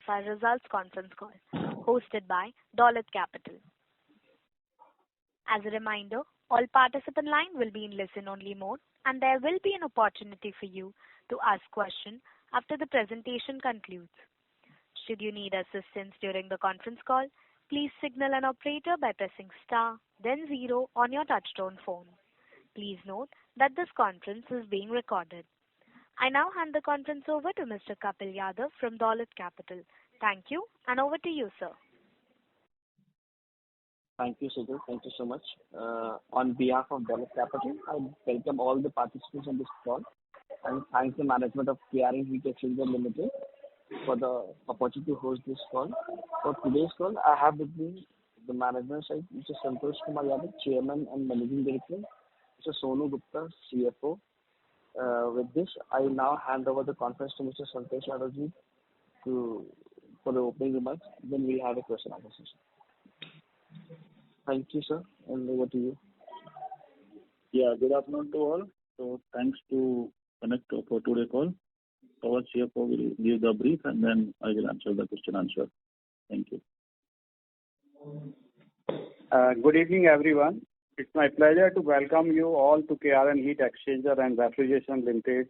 2025 results conference call hosted by Dolat Capital. As a reminder, all participant line will be in listen-only mode, and there will be an opportunity for you to ask questions after the presentation concludes. Should you need assistance during the conference call, please signal an operator by pressing star, then 0 on your touchtone phone. Please note that this conference is being recorded. I now hand the conference over to Mr. Kapil Yadav from Dolat Capital. Thank you, and over to you, sir. Thank you, Sujal. Thank you so much. On behalf of Dolat Capital, I welcome all the participants on this call and thank the management of KRN Heat Exchanger Limited for the opportunity to host this call. For today's call, I have with me the management side, Mr. Santosh Kumar Yadav, Chairman and Managing Director, Mr. Sonu Gupta, CFO. With this, I now hand over the conference to Mr. Santosh Yadav for the opening remarks. Then we have a question and answer session. Thank you, sir, and over to you. Yeah, good afternoon to all. So thanks to connect for today's call. Our CFO will give the brief and then I will answer the question answer. Thank you. Good evening, everyone. It's my pleasure to welcome you all to KRN Heat Exchanger and Refrigeration Limited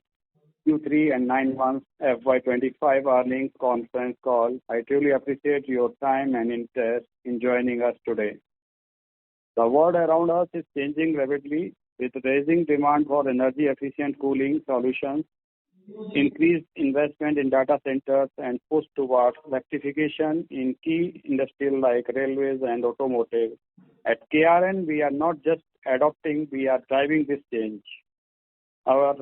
Q3 and 9 months FY2025 earnings conference call. I truly appreciate your time and interest in joining us today. The world around us is changing rapidly with rising demand for energy efficient cooling solutions, increased investment in data centers, and push towards electrification in key industries like railways and automotive. At KRN, we are not just adopting, we are driving this change. Our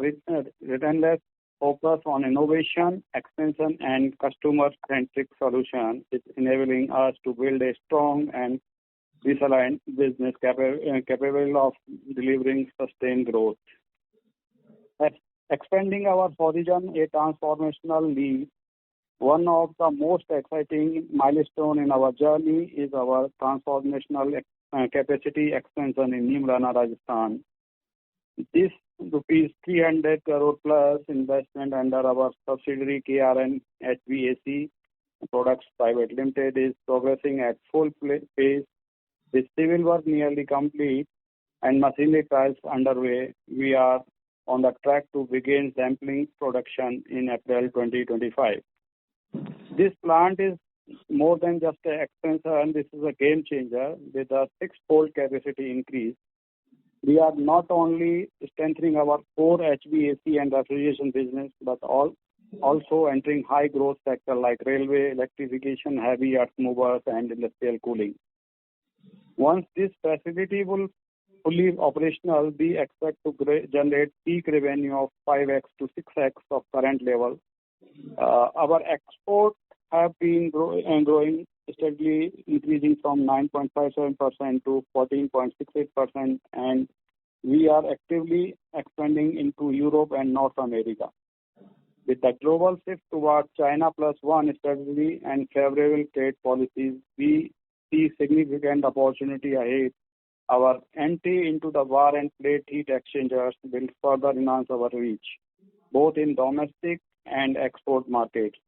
relentless focus on innovation, expansion, and customer-centric solutions is enabling us to build a strong and resilient business capable of delivering sustained growth. Expanding our horizon, a transformational lead. One of the most exciting milestones in our journey is our transformational capacity expansion in Nimrana, Rajasthan. This rupees 300 crore plus investment under our subsidiary KRN HVAC Products Private Limited is progressing at full pace with civil work nearly complete and machinery trials underway. We are on the track to begin sampling production in April 2025. This plant is more than just an expansion. This is a game changer with a 6-fold capacity increase. We are not only strengthening our core HVAC and refrigeration business, but also entering high growth sectors like railway, electrification, heavy earth movers, and industrial cooling. Once this facility will fully operational, we expect to generate peak revenue of 5x to 6x of current level. Our exports have been growing steadily, increasing from 9.57% to 14.68%, and we are actively expanding into Europe and North America. With the global shift towards China Plus One strategy and favorable trade policies, we see significant opportunity ahead. Our entry into the bar and plate heat exchangers will further enhance our reach, both in domestic and export markets.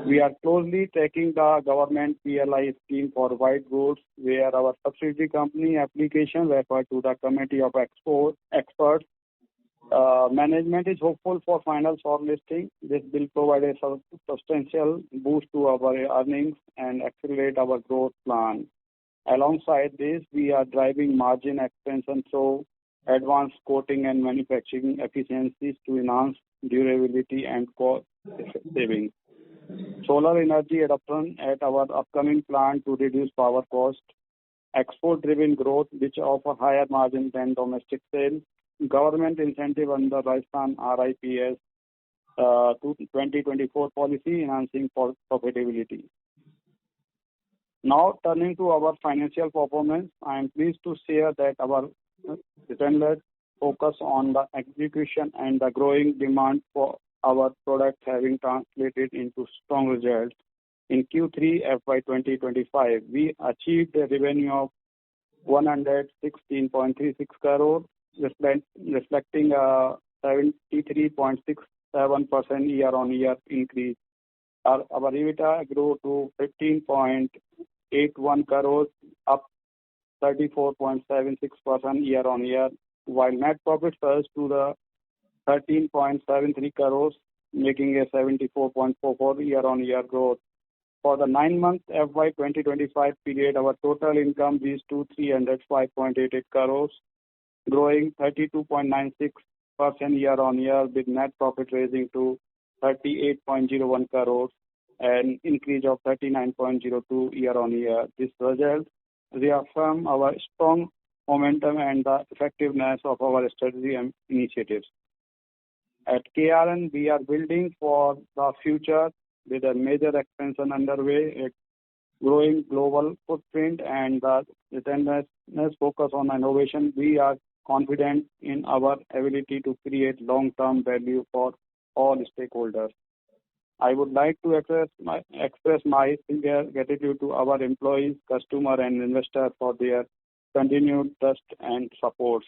We are closely tracking the government PLI scheme for white goods, where our subsidiary company application referred to the Committee of Experts. Management is hopeful for final shortlisting. This will provide a substantial boost to our earnings and accelerate our growth plan. Alongside this, we are driving margin expansion through advanced coating and manufacturing efficiencies to enhance durability and cost savings. Solar energy adoption at our upcoming plant to reduce power cost. Export-driven growth, which offer higher margin than domestic sales. Government incentive under Rajasthan RIPS 2024 policy enhancing profitability. Now turning to our financial performance, I am pleased to share that our relentless focus on the execution and the growing demand for our products having translated into strong results. In Q3 FY 2025, we achieved a revenue of 116.36 crore, reflecting a 73.67% year-on-year increase. Our EBITDA grew to 15.81 crores, up 34.76% year-on-year, while net profit surged to the 13.73 crores, making a 74.44 year-on-year growth. For the 9-month FY2025 period, our total income reached to 305.88 crores, growing 32.96% year-on-year, with net profit raising to 38.01 crores, an increase of 39.02 year-on-year. This result reaffirms our strong momentum and the effectiveness of our strategy and initiatives. At KRN, we are building for the future with a major expansion underway, a growing global footprint, and the relentless focus on innovation. We are confident in our ability to create long-term value for all stakeholders. I would like to express my sincere gratitude to our employees, customers, and investors for their continued trust and support.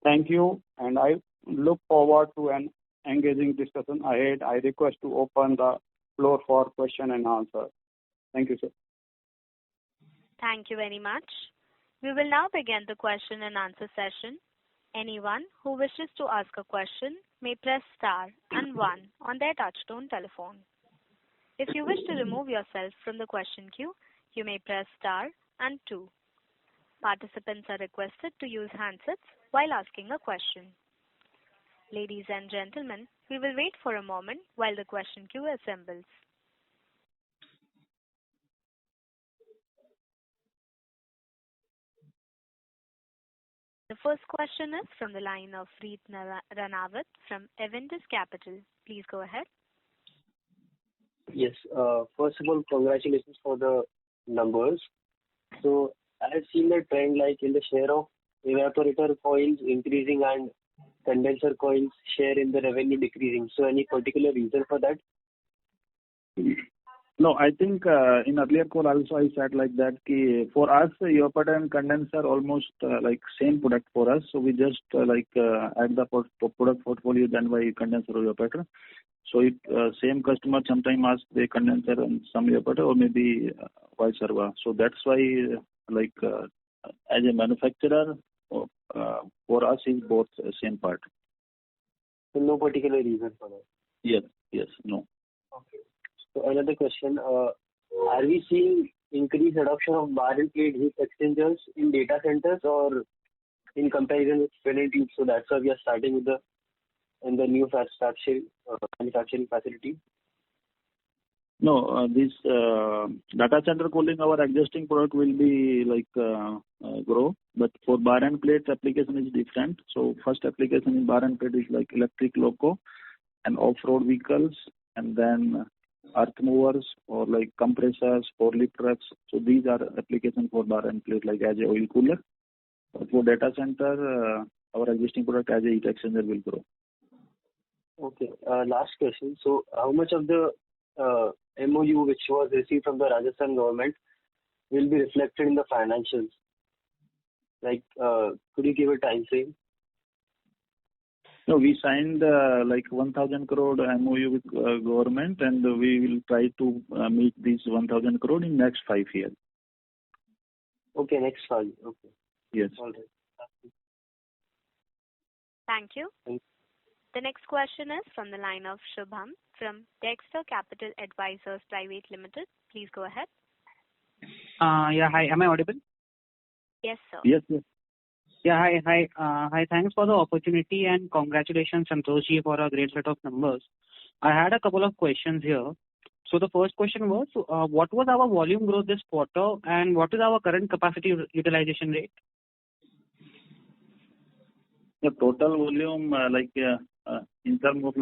Thank you, and I look forward to an engaging discussion ahead. I request to open the floor for question and answer. Thank you, sir. Thank you very much. We will now begin the question and answer session. Anyone who wishes to ask a question may press star and 1 on their touchtone telephone. If you wish to remove yourself from the question queue, you may press star and 2. Participants are requested to use handsets while asking a question. Ladies and gentlemen, we will wait for a moment while the question queue assembles. The first question is from the line of Preet Ranawat from Avendus Capital. Please go ahead. Yes. First of all, congratulations for the numbers. So I have seen the trend like in the share of evaporator coils increasing and condenser coils share in the revenue decreasing. So any particular reason for that? No, I think in earlier call also I said like that for us evaporator and condenser almost like same product for us. So we just add the product portfolio then by condenser or evaporator. So if same customer sometime ask the condenser and some evaporator or maybe vice versa. So that's why as a manufacturer for us is both same part. So no particular reason for that? Yes, no. Okay. So another question, are we seeing increased adoption of bar and plate heat exchangers in data centers or in comparison with spin and tube? So that's why we are starting with the new manufacturing facility. No, this data center cooling, our existing product will be grow, but for bar and plate application is different. So first application in bar and plate is like electric loco and off-road vehicles, and then earth movers or like compressors, forklift trucks. So these are applications for bar and plate like as a oil cooler. But for data center, our existing product as a heat exchanger will grow. Okay. Last question. So how much of the MOU which was received from the Rajasthan government will be reflected in the financials? Could you give a time frame? No, we signed 1,000 crore MOU with government, and we will try to meet this 1,000 crore in next 5 years. Okay, next 5. Okay. Yes. All right. Thank you. The next question is from the line of Shubham from Dexter Capital Advisors Private Limited. Please go ahead. Yeah, hi. Am I audible? Yes, sir. Yes. Yeah, hi. Thanks for the opportunity and congratulations, Santoshji, for a great set of numbers. I had a couple of questions here. So the first question was, what was our volume growth this quarter, and what is our current capacity utilization rate? The total volume, in terms of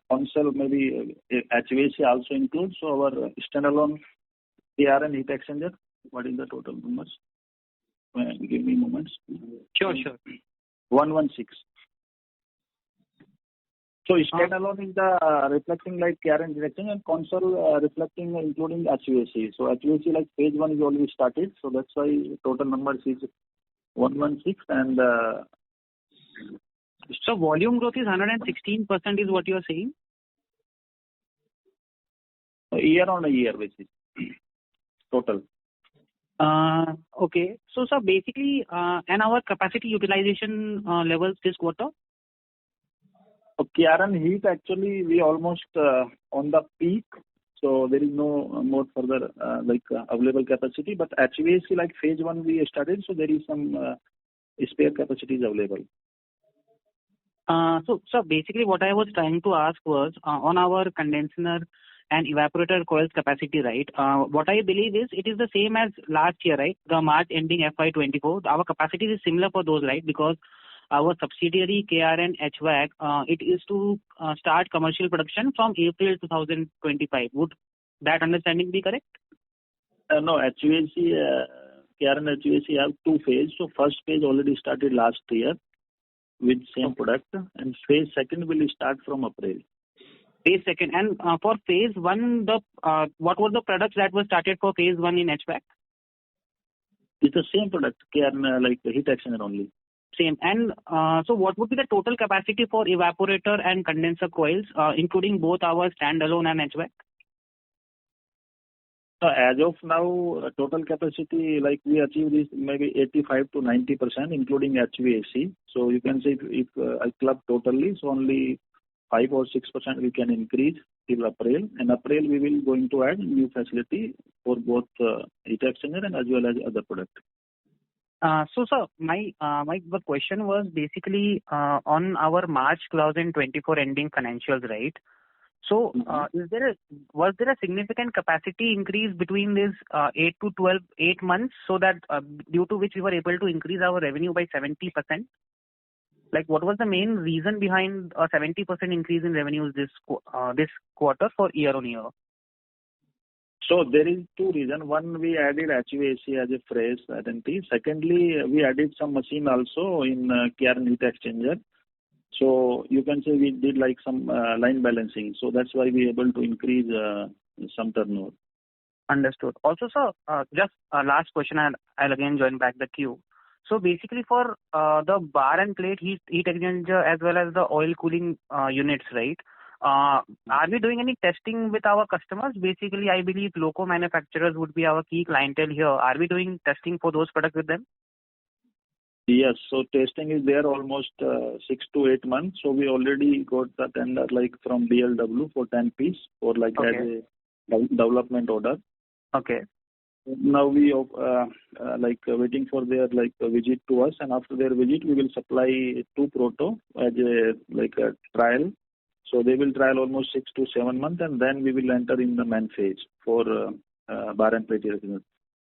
Concall, maybe HVAC also includes. So our standalone KRN heat exchanger, what is the total numbers? Give me moments. Sure. 116. So standalone is the reflecting like KRN heat exchanger, and Concall reflecting including HVAC. So HVAC phase 1 is already started. So that's why total numbers is 116 and. So volume growth is 116% is what you are saying? Year on a year basis, total. Okay. So, sir, basically, and our capacity utilization levels this quarter? KRN heat, actually, we almost on the peak, so there is no more further available capacity. But HVAC, like phase 1 we started, so there is some spare capacities available. So basically what I was trying to ask was on our condenser and evaporator coils capacity, right? What I believe is it is the same as last year, right? The March ending FY24. Our capacity is similar for those, right? Because our subsidiary KRN HVAC, it is to start commercial production from April 2025. Would that understanding be correct? No, HVAC, KRN HVAC have 2 phases. So first phase already started last year with same product, and phase 2 will start from April. Phase 2, and for phase 1, what were the products that were started for phase 1 in HVAC? It's the same product, KRN, like the heat exchanger only. Same. And so what would be the total capacity for evaporator and condenser coils, including both our standalone and HVAC? As of now, total capacity, like we achieved is maybe 85 to 90%, including HVAC. So you can say if I club totally, so only 5 or 6% we can increase till April. And April we will going to add new facility for both heat exchanger and as well as other product. So, sir, my the question was basically on our March 2024 ending financials, right? So, was there a significant capacity increase between this 8 months, so that due to which we were able to increase our revenue by 70%? Like, what was the main reason behind a 70% increase in revenues this quarter for year on year? So there is 2 reasons. One, we added HVAC as a fresh identity. Secondly, we added some machine also in KRN heat exchanger. So you can say we did like some line balancing. So that's why we able to increase some turnover. Understood. Also, sir, just last question, and I'll again join back the queue. So basically for the bar and plate heat exchanger as well as the oil cooling units, right? Are we doing any testing with our customers? Basically, I believe loco manufacturers would be our key clientele here. Are we doing testing for those products with them? Yes. So testing is there almost 6 to 8 months. So we already got the tender like from BLW for 10 piece for like as a development order. Okay. Now we like waiting for their like visit to us, and after their visit we will supply 2 proto as a like a trial. So they will trial almost 6 to 7 months, and then we will enter in the main phase for bar and plate business.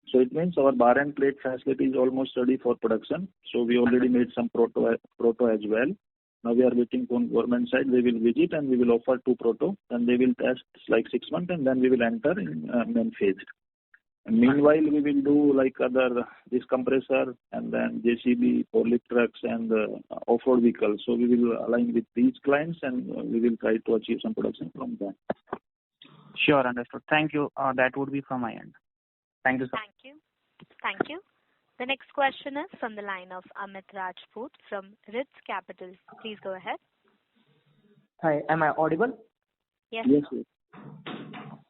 So it means our bar and plate facility is almost ready for production. So we already made some proto as well. Now we are waiting for government side. They will visit and we will offer 2 proto, and they will test like 6 months, and then we will enter in main phase. And meanwhile, we will do like this compressor and then JCB, forklift trucks and off-road vehicles. So we will align with these clients and we will try to achieve some production from them. Sure, understood. Thank you. That would be from my end. Thank you, sir. Thank you. The next question is from the line of Amit Rajput from Ritz Capital. Please go ahead. Hi, am I audible? Yes. Yes.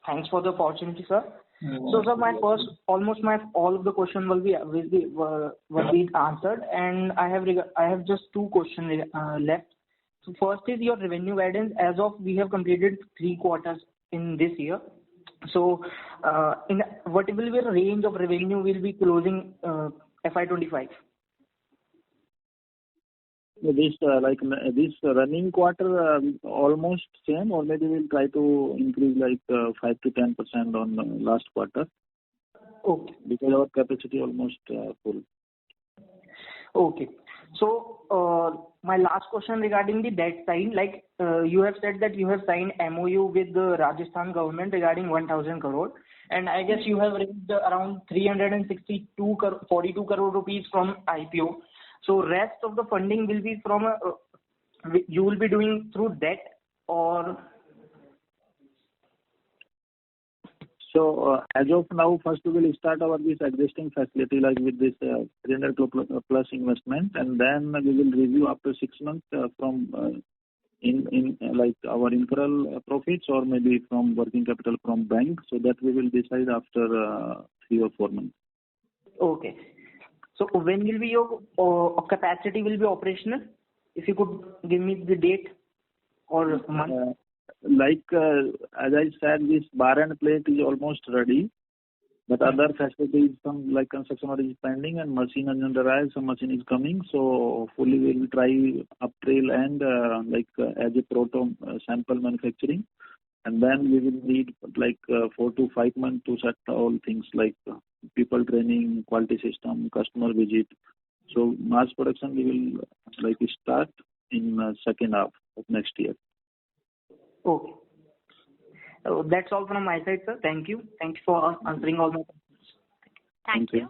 Thanks for the opportunity, sir. So, sir, all of the questions will be answered, and I have just 2 questions left. So, first is your revenue guidance. As of we have completed 3 quarters in this year. So, in what will be the range of revenue will be closing FY25? This running quarter almost same, or maybe we'll try to increase like 5 to 10% on last quarter. Okay. Because our capacity almost full. Okay. So my last question regarding the debt side, like you have said that you have signed MOU with the Rajasthan government regarding 1,000 crore, and I guess you have raised around 42 crore rupees from IPO. So rest of the funding will be from you will be doing through debt or? So as of now, first we will start this existing facility like with this 300 plus investment, and then we will review after 6 months from in like our internal profits or maybe from working capital from bank. So that we will decide after 3 or 4 months. Okay. So when will be your capacity will be operational? If you could give me the date or month. As I said, this bar and plate is almost ready. But other facilities, some like construction work is pending and machine is under trial, some machine is coming. So fully we will try April and as a proto sample manufacturing. And then we will need 4 to 5 months to set all things like people training, quality system, customer visit. So mass production we will start in second half of next year. Okay. So that's all from my side, sir. Thank you. Thanks for answering all my questions. Thank you.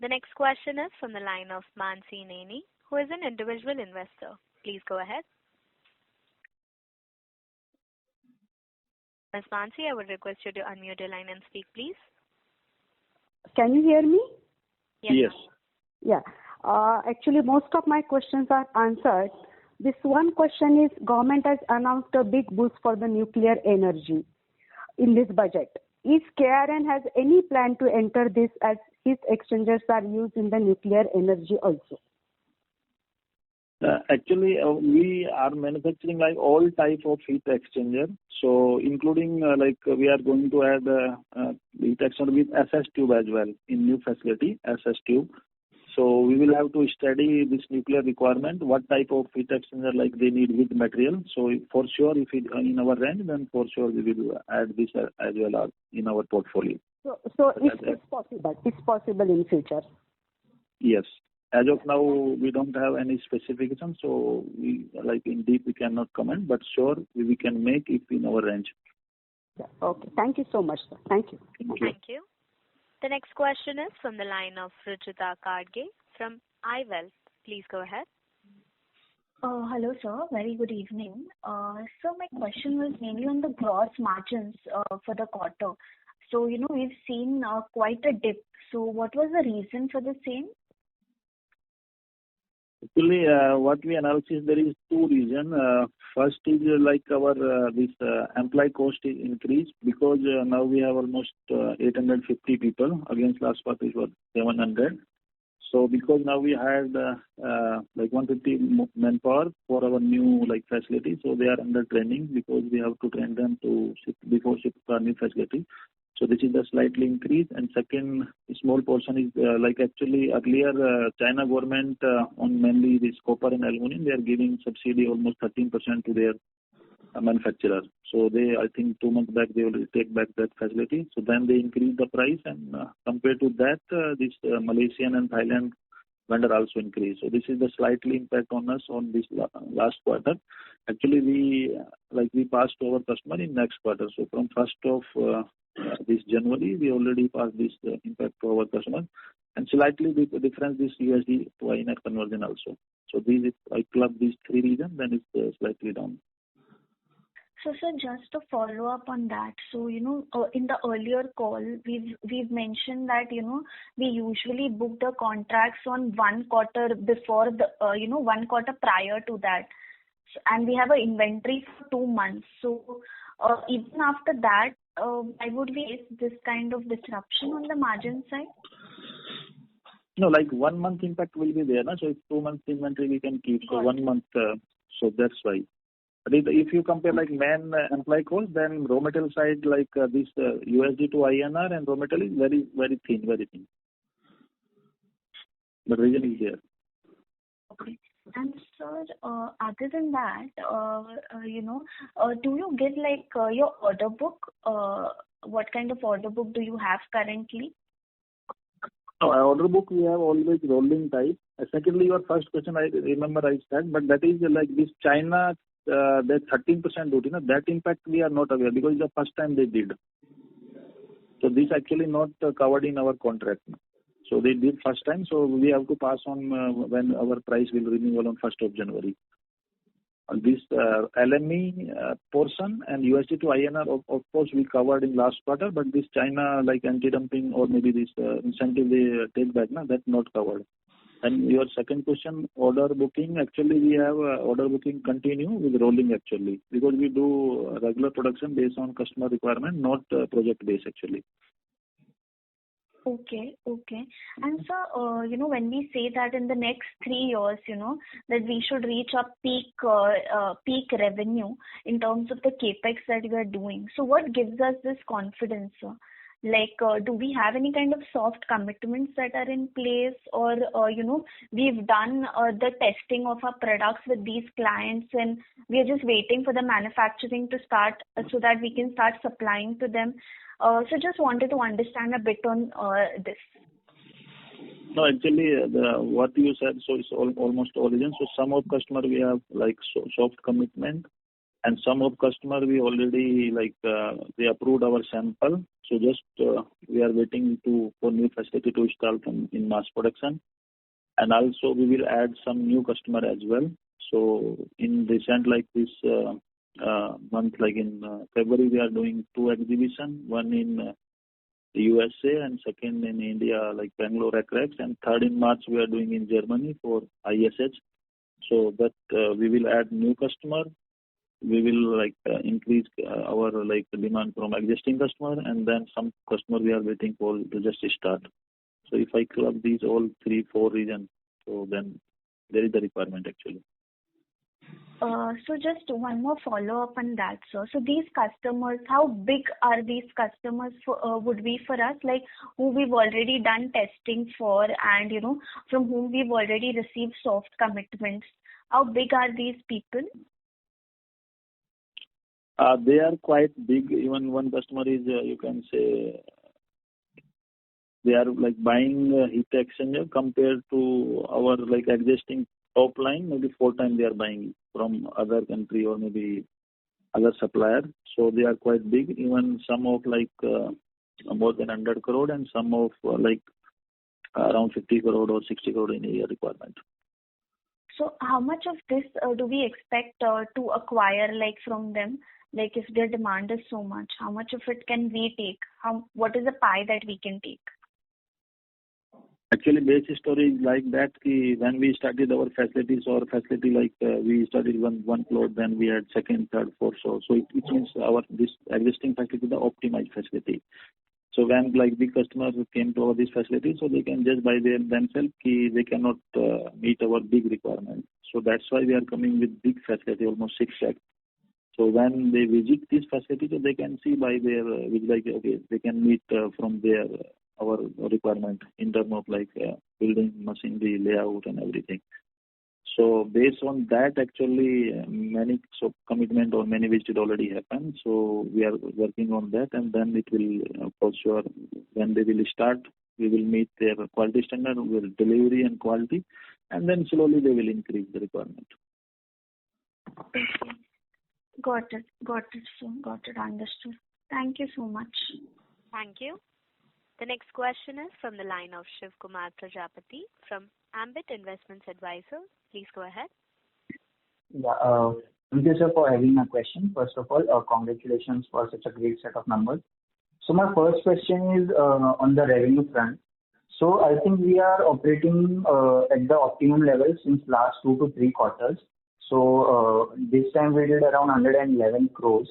The next question is from the line of Mansi Neni, who is an individual investor. Please go ahead. Ms. Mansi, I would request you to unmute your line and speak, please. Can you hear me? Yes. Yeah. Actually, most of my questions are answered. This one question is, government has announced a big boost for the nuclear energy in this budget. Is KRN has any plan to enter this as heat exchangers are used in the nuclear energy also? Actually, we are manufacturing all type of heat exchanger. So including we are going to add heat exchanger with SS tube as well in new facility, SS tube. So we will have to study this nuclear requirement, what type of heat exchanger they need with material. So for sure, if it in our range, then for sure we will add this as well in our portfolio. So it's possible. It's possible in future. Yes. As of now, we don't have any specification, so we in deep we cannot comment. But sure, we can make it in our range. Yeah. Okay. Thank you so much, sir. Thank you. Thank you. The next question is from the line of Ruchita Kadge from iWealth. Please go ahead. Hello, sir. Very good evening. So my question was mainly on the gross margins for the quarter. So, we've seen quite a dip. So what was the reason for the same? Actually, what we analysis, there is two reasons. First is our this employee cost is increased because now we have almost 850 people against last quarter it was 700. So because now we had 150 manpower for our new facility, so they are under training because we have to train them to before shift to our new facility. So this is the slightly increase. And second small portion is actually earlier China government on mainly this copper and aluminum, they are giving subsidy almost 13% to their manufacturer. So they, I think 2 months back, they will take back that facility. So then they increase the price and compared to that, this Malaysian and Thailand vendor also increase. So this is the slightly impact on us on this last quarter. Actually, we passed to our customer in next quarter. So from 1st of this January, we already passed this impact to our customer. And slightly the difference is USD to INR conversion also. So these, I club these three reasons, then it's slightly down. So, sir, just to follow up on that, so, in the earlier call, we've mentioned that, we usually book the contracts on 1 quarter before the, 1 quarter prior to that. And we have an inventory for 2 months. So, even after that, why would we face this kind of disruption on the margin side? No, 1 month impact will be there. So if 2 months inventory we can keep, so 1 month, so that's why. But if you compare man employee cost, then raw material side this USD to INR and raw material is very, very thin, very thin. The reason is there. Okay. And sir, other than that, do you get your order book? What kind of order book do you have currently? No, our order book we have always rolling type. Secondly, your first question I remember I said, but that is this China, that 13% duty, that impact we are not aware because it's the first time they did. So this actually not covered in our contract. So they did first time, so we have to pass on when our price will renewal on 1st of January. This LME portion and USD to INR, of course, we covered in last quarter, but this China anti-dumping or maybe this incentive they take back, that's not covered. And your second question, order booking, actually we have order booking continue with rolling actually, because we do regular production based on customer requirement, not project based actually. Okay. And sir, when we say that in the next 3 years, that we should reach a peak revenue in terms of the capex that we are doing. So what gives us this confidence, sir? Like, do we have any kind of soft commitments that are in place, or we've done the testing of our products with these clients and we are just waiting for the manufacturing to start so that we can start supplying to them? So just wanted to understand a bit on this. No, actually, what you said, so it's almost all regions. So some of customer we have like soft commitment, and some of customer we already they approved our sample. So just we are waiting for new facility to start in mass production, and also we will add some new customer as well. So in recent this month, in February, we are doing 2 exhibition, one in the USA and second in India, Bangalore ACREX, and third in March we are doing in Germany for ISH. So that we will add new customer. We will increase our demand from existing customer, and then some customer we are waiting for to just start. So if I club these all 3-4 regions, so then there is the requirement actually. So just one more follow-up on that, sir. So these customers, how big are these customers would be for us, who we've already done testing for and, from whom we've already received soft commitments? How big are these people? They are quite big. Even one customer is, you can say, they are buying heat exchanger compared to our existing top line, maybe 4 times they are buying from other country or maybe other supplier. So they are quite big. Even some of more than 100 crore and some of around 50 crore or 60 crore in a year requirement. So how much of this do we expect to acquire from them? If their demand is so much, how much of it can we take? What is the pie that we can take? Actually, basic story is like that. When we started our facilities, we started one floor, then we had second, third, fourth. So it means this existing facility is the optimized facility. So when big customers came to this facility, so they can just buy themselves. They cannot meet our big requirement. So that's why we are coming with big facility, almost 6 lakh. So when they visit this facility, so they can see by their okay, they can meet from their our requirement in terms of building, machinery, layout, and everything. So based on that, actually, many commitment or many visits already happened. So we are working on that, and then it will for sure when they will start, we will meet their quality standard with delivery and quality, and then slowly they will increase the requirement. Okay. Got it, sir. Got it. Understood. Thank you so much. Thank you. The next question is from the line of Shiv Kumar Prajapati from Ambit Investments Advisor. Please go ahead. Yeah, thank you, sir, for having my question. First of all, congratulations for such a great set of numbers. So my first question is on the revenue front. So I think we are operating at the optimum level since last 2 to 3 quarters. So this time we did around 111 crores.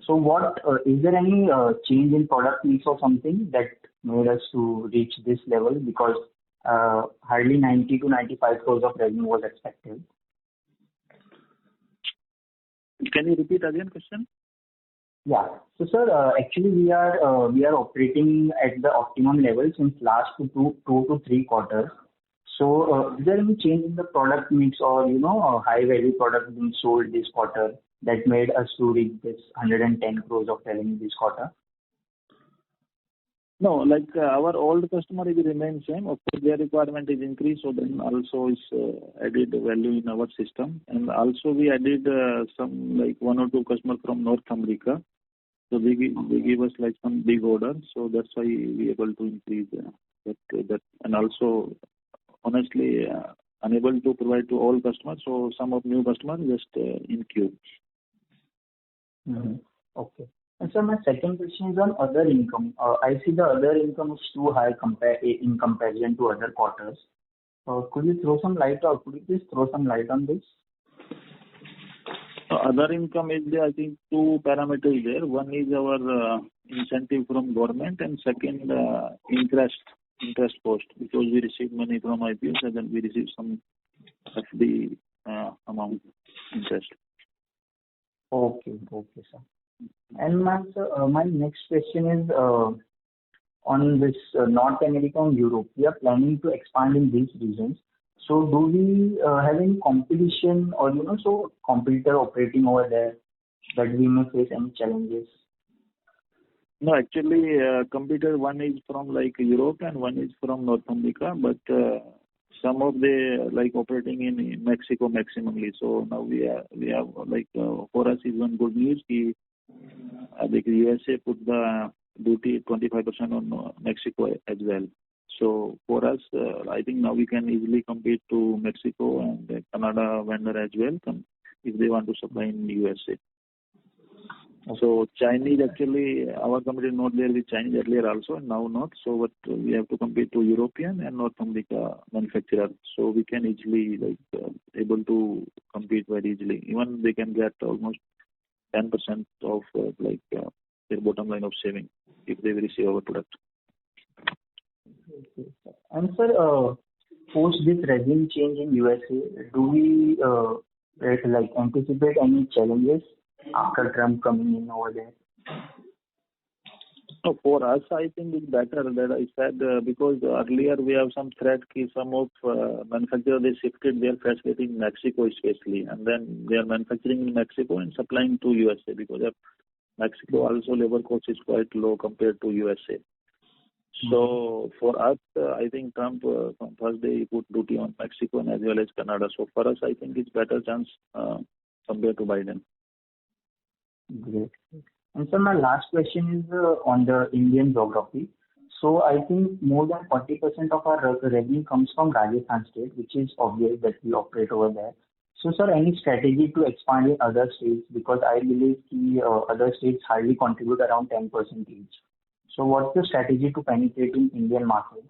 So what is there any change in product mix or something that made us to reach this level? Because hardly 90 to 95 crores of revenue was expected. Can you repeat again question? Yeah. So sir, actually we are operating at the optimum level since last 2 to 3 quarters. So is there any change in the product mix or high value product being sold this quarter that made us to reach this 110 crores of revenue this quarter? No, our old customer will remain same. Of course, their requirement is increased, so then also is added value in our system. And also we added some 1 or 2 customers from North America. So they give us some big orders. So that's why we able to increase that. And also, honestly, unable to provide to all customers. So some of new customers just in queue. Mm-hmm. Okay. And so my second question is on other income. I see the other income is too high in comparison to other quarters. Could you throw some light, or could you please throw some light on this? Other income is there, I think two parameters there. One is our incentive from government, and second interest cost, because we receive money from IPOs and then we receive some FD amount interest. Okay, sir. And my next question is on this North America and Europe. We are planning to expand in these regions. So do we have any competition or competitor operating over there that we may face any challenges? No, actually, competitor one is from like Europe and one is from North America, but some of the like operating in Mexico maximally. So now we have like for us is one good news. The USA put the duty 25% on Mexico as well. So for us, I think now we can easily compete to Mexico and Canada vendor as well if they want to supply in USA. So Chinese, actually, our company not there with Chinese earlier also, and now not. So but we have to compete to European and North America manufacturer. So we can easily able to compete very easily. Even they can get almost 10% of their bottom line of saving if they receive our product. Okay, sir. And sir, post this regime change in USA, do we anticipate any challenges after Trump coming in over there? No, for us, I think it's better that I said because earlier we have some threat case, some of manufacturers, they shifted their facility in Mexico especially, and then they are manufacturing in Mexico and supplying to USA because of Mexico also labor cost is quite low compared to USA. So for us, I think Trump from Thursday he put duty on Mexico and as well as Canada. So for us, I think it's better chance compared to Biden. Great. And so my last question is on the Indian geography. So I think more than 40% of our revenue comes from Rajasthan state, which is obvious that we operate over there. So sir, any strategy to expand in other states? Because I believe the other states hardly contribute around 10% each. So what's the strategy to penetrate in Indian markets?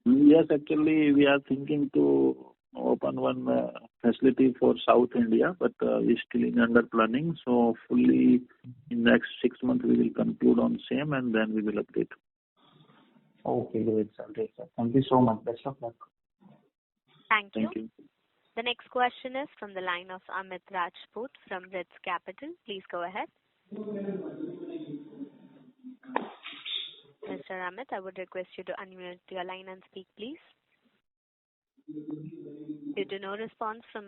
Yes, actually, we are thinking to open one facility for South India, but we're still in under planning. So fully in next 6 months we will conclude on same and then we will update. Okay, great sir. Thank you so much. Best of luck. Thank you. Thank you. The next question is from the line of Amit Rajput from Ritz Capital. Please go ahead. Mr. Amit, I would request you to unmute your line and speak, please. Due to no response from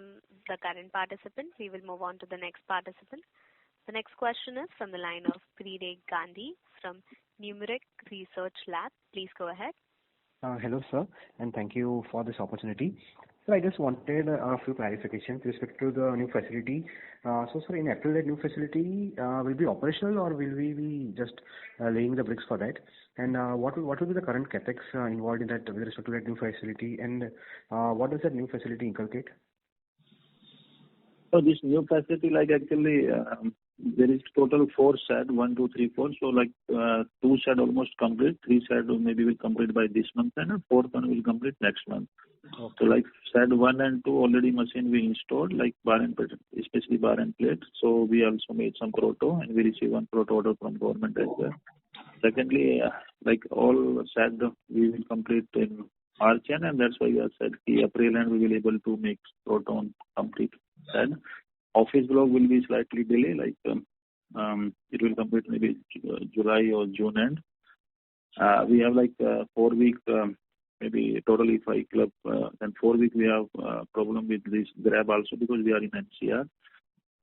the current participant, we will move on to the next participant. The next question is from the line of Preet Gandhi from Numeric Research Lab. Please go ahead. Hello, sir, and thank you for this opportunity. So I just wanted a few clarifications with respect to the new facility. So, sir, in April, that new facility will be operational, or will we be just laying the bricks for that? And what will be the current capex involved in that with respect to that new facility? And what does that new facility inculcate? So this new facility, actually, there is total 4 shed, 1, 2, 3, 4. So 2 shed almost complete, 3 shed maybe will complete by this month, and 4th one will complete next month. Okay. So shed 1 and 2 already machine we installed, bar and plate, especially bar and plate. So we also made some proto and we received 1 proto order from government as well. Secondly, all shed we will complete in March end, and that's why we have said April end we will able to make proto on complete shed. Office block will be slightly delay, it will complete maybe July or June end. We have 4 week, maybe totally if I club, then 4 week we have problem with this grab also because we are in NCR.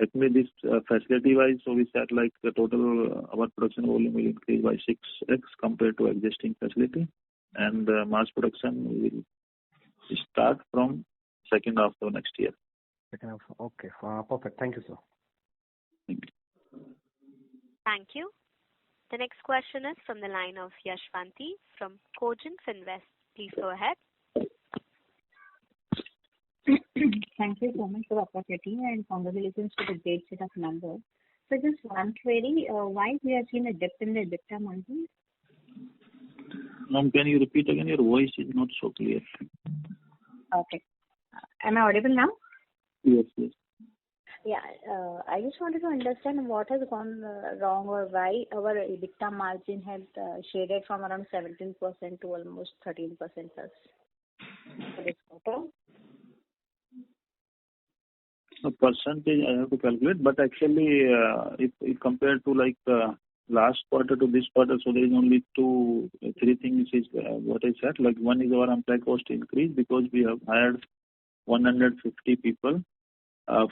Actually, this facility wise, so we said the total our production volume will increase by 6x compared to existing facility, and mass production will start from second half of next year. Okay, perfect. Thank you, sir. Thank you. Thank you. The next question is from the line of Yashwanti from Cogent Finvest. Please go ahead. Thank you so much for the opportunity and congratulations for the great set of numbers. So just one query, why we have seen a dip in the EBITDA margin? Ma'am, can you repeat again? Your voice is not so clear. Okay. Am I audible now? Yes. Yeah. I just wanted to understand what has gone wrong or why our EBITDA margin has shaded from around 17% to almost 13% plus for this quarter. The percentage I have to calculate, but actually, if compared to like last quarter to this quarter, so there is only three things is what I said. Like one is our employee cost increase because we have hired 150 people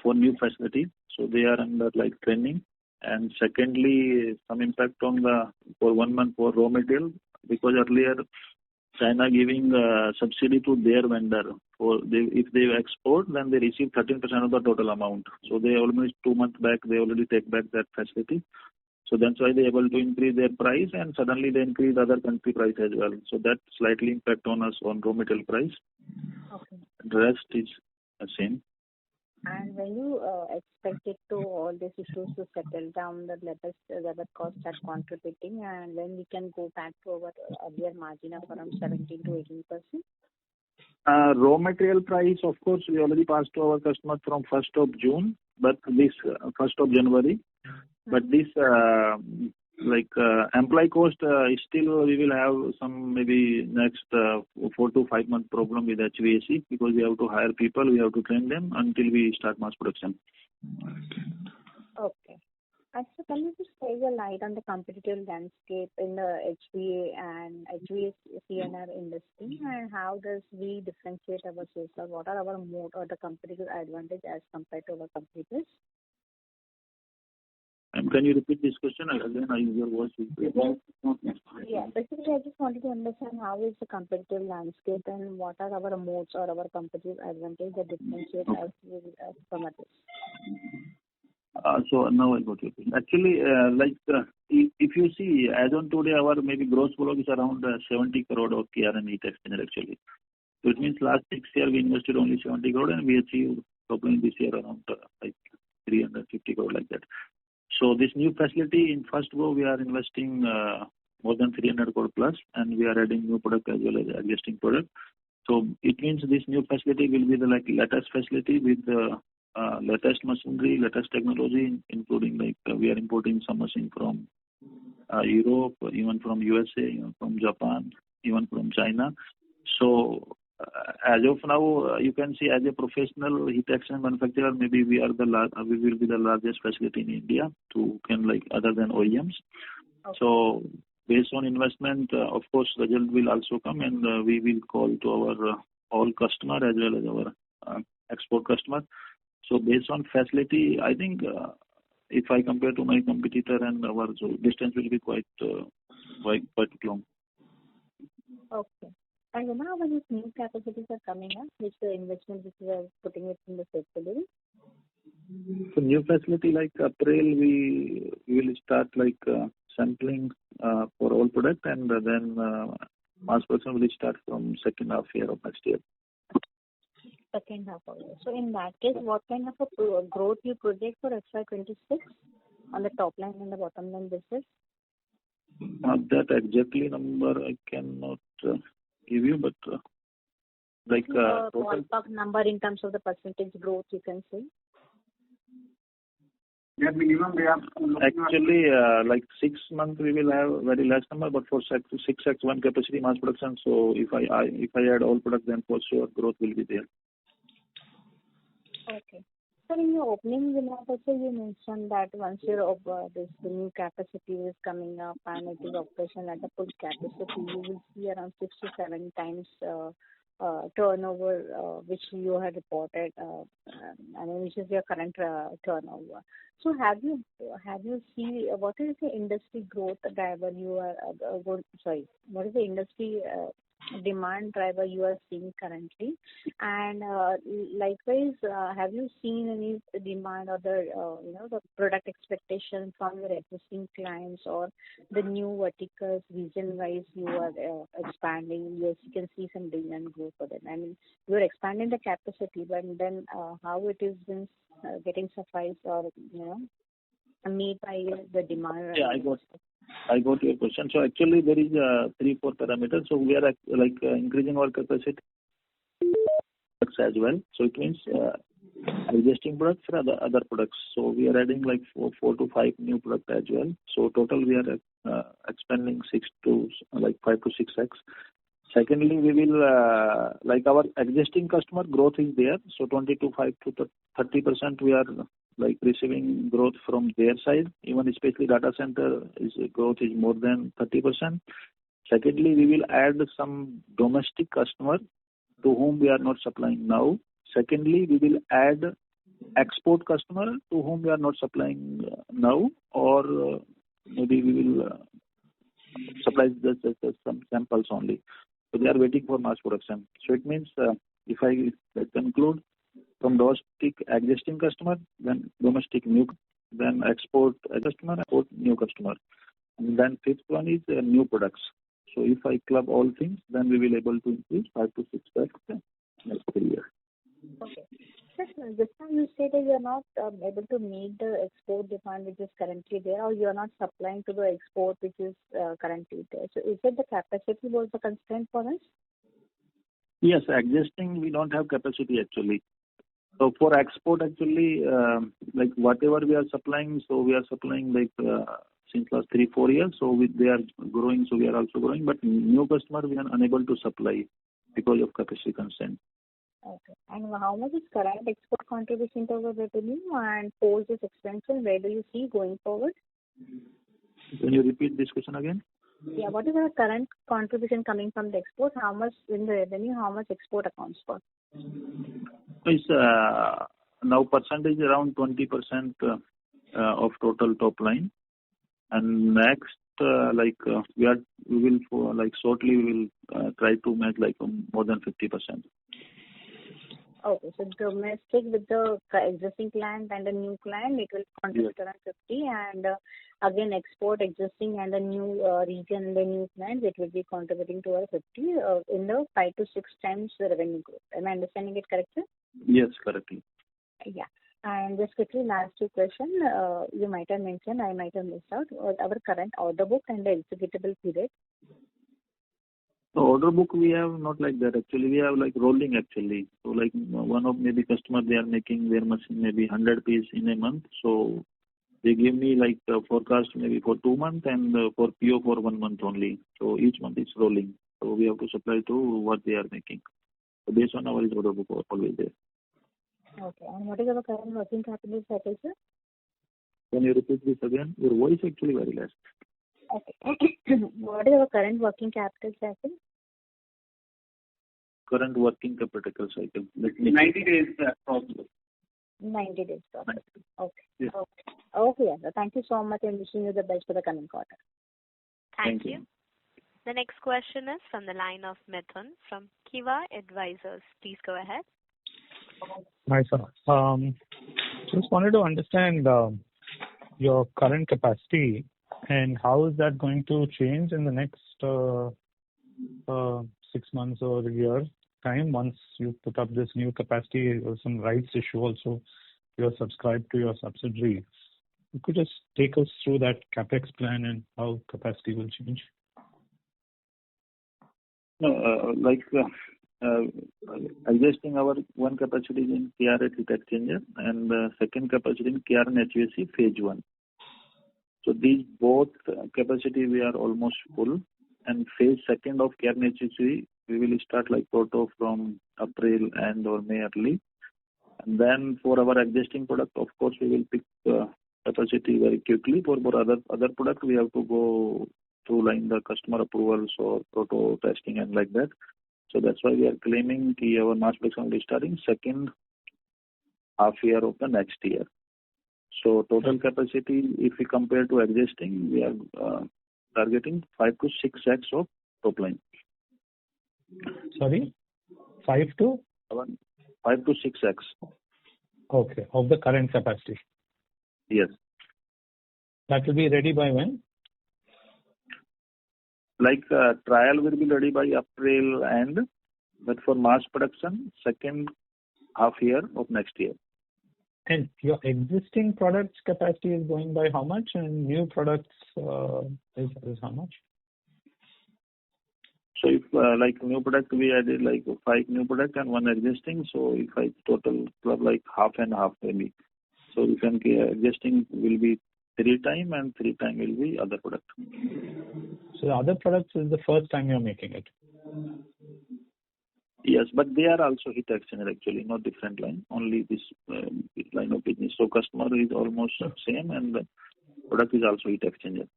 for new facility, so they are under like training. And secondly, some impact on for 1 month for raw material because earlier China giving subsidy to their vendor if they export, then they receive 13% of the total amount. So they almost 2 months back they already take back that facility. So that's why they able to increase their price, and suddenly they increase other country price as well. So that slightly impact on us on raw material price. Okay. The rest is the same. And when you expect it to all these issues to settle down, the labor costs are contributing, and when we can go back to our earlier margin of around 17 to 18%? Raw material price, of course, we already passed to our customers from 1st of June, but this 1st of January. But this employee cost still we will have some maybe next 4 to 5 month problem with HVAC because we have to hire people, we have to train them until we start mass production. Okay. And so can you just shed a light on the competitive landscape in the HVA and HVAC&R industry, and how does we differentiate ourselves, or what are our moat or the competitive advantage as compared to our competitors? Can you repeat this question again? Your voice is breaking. Yeah, basically I just wanted to understand how is the competitive landscape and what are our moats or our competitive advantage that differentiate us from others. So now I got your question. Actually, if you see, as on today, our maybe gross block is around 70 crore of KRN heat exchanger actually. So it means last 6 years we invested only 70 crore and we achieved probably this year around 350 crore like that. So this new facility in first go we are investing more than 300 crore plus, and we are adding new product as well as existing product. So it means this new facility will be the latest facility with latest machinery, latest technology, including we are importing some machine from Europe, even from USA, even from Japan, even from China. So as of now, you can see as a professional heat exchanger manufacturer, maybe we will be the largest facility in India other than OEMs. Okay. So based on investment, of course, result will also come, and we will call to our all customer as well as our export customer. So based on facility, I think if I compare to my competitor and our distance will be quite long. Okay. And now when these new capacities are coming up, which the investment which we are putting it in the facility? So new facility like April we will start sampling for all product, and then mass production will start from second half year of next year. Second half of year. So in that case, what kind of a growth you project for FY26 on the top line and the bottom line basis? That exactly number I cannot give you, but ballpark number in terms of the percentage growth you can say. Yeah, minimum we have. Actually, 6 months we will have very less number, but for 6x1 capacity mass production. So if I add all product, then for sure growth will be there. Okay. So in your opening remarks also you mentioned that once this new capacity is coming up and it is operational at the full capacity, you will see around 6 to 7 times turnover which you had reported, which is your current turnover. So have you seen what is the industry growth driver you are what is the industry demand driver you are seeing currently, and likewise have you seen any demand or the product expectation from your existing clients or the new verticals region wise you are expanding? Yes, you can see some demand growth for them. I mean, you are expanding the capacity, but then how it is been getting sufficed or meet by the demand? Yeah, I got your question. So actually there is 3-4 parameters. So we are increasing our capacity. products as well. So it means existing products for other products. So we are adding like 4 to 5 new products as well. So total we are expanding 5 to 6x. Secondly, we will like our existing customer growth is there. So 25 to 30% we are like receiving growth from their side. Even especially data center growth is more than 30%. Secondly, we will add some domestic customer to whom we are not supplying now. Secondly, we will add export customer to whom we are not supplying now, or maybe we will supply just some samples only. So they are waiting for mass production. So it means if I conclude, from domestic existing customer, then domestic new, then export customer, export new customer. And then fifth one is new products. So if I club all things, then we will able to increase 5 to 6x next year. Okay. Just now you said that you are not able to meet the export demand which is currently there, or you are not supplying to the export which is currently there. So is it the capacity was the constraint for us? Yes, existing we don't have capacity actually. So for export actually, like whatever we are supplying, so we are supplying like since last 3-4 years. So they are growing, so we are also growing. But new customer we are unable to supply because of capacity constraint. Okay. And how much is current export contribution to our revenue, and post this expansion, where do you see going forward? Can you repeat this question again? Yeah, what is our current contribution coming from the export? How much in the revenue, how much export accounts for? It's now percentage around 20% of total top line. And next, we will for like shortly we will try to make like more than 50%. Okay, so domestic with the existing client and the new client, it will contribute around 50, and again export existing and the new region and the new clients, it will be contributing to our 50 in the 5 to 6 times the revenue growth. Am I understanding it correctly? Yes, correctly. Yeah. And just quickly, last 2 questions. You might have mentioned, I might have missed out, our current order book and the executable period. So order book we have not like that actually. We have like rolling actually. So like one of maybe customer, they are making their machine maybe 100 piece in a month. So they give me like a forecast maybe for 2 months and for PO for 1 month only. So each month it's rolling. So we have to supply to what they are making. So based on our order book always there. Okay. And what is our current working capital cycle, sir? Can you repeat this again? Your voice actually very less. Okay. What is our current working capital cycle? Current working capital cycle. 90 days probably. 90 days probably. Okay. Yes. Okay. Yeah. Thank you so much, and wishing you the best for the coming quarter. Thank you. The next question is from the line of Mithun from Kiva Advisors. Please go ahead. Hi, sir. Just wanted to understand your current capacity and how is that going to change in the next 6 months or a year time once you put up this new capacity or some rights issue also you're subscribed to your subsidiary. You could just take us through that capex plan and how capacity will change. No, adjusting our one capacity in KRN heat exchanger and second capacity in KRN HVAC phase 1. So these both capacity we are almost full, and phase 2 of KRN HVAC we will start like proto from April and or May early. And then for our existing product, of course, we will pick capacity very quickly. For other product, we have to go through line the customer approvals or proto testing and like that. So that's why we are claiming our mass production will be starting second half year of the next year. So total capacity, if we compare to existing, we are targeting 5 to 6x of top line. Sorry? 5 to 6x. Okay, of the current capacity. Yes. That will be ready by when? Trial will be ready by April end, but for mass production, second half year of next year. And your existing products capacity is going by how much, and new products is how much? So if like new product, we added like 5 new product and 1 existing. So if I total like half and half maybe. So you can existing will be 3 times and 3 times will be other product. So the other products is the first time you're making it. Yes, but they are also heat exchanger actually, not different line. Only this line of business. So customer is almost same and the product is also heat exchanger.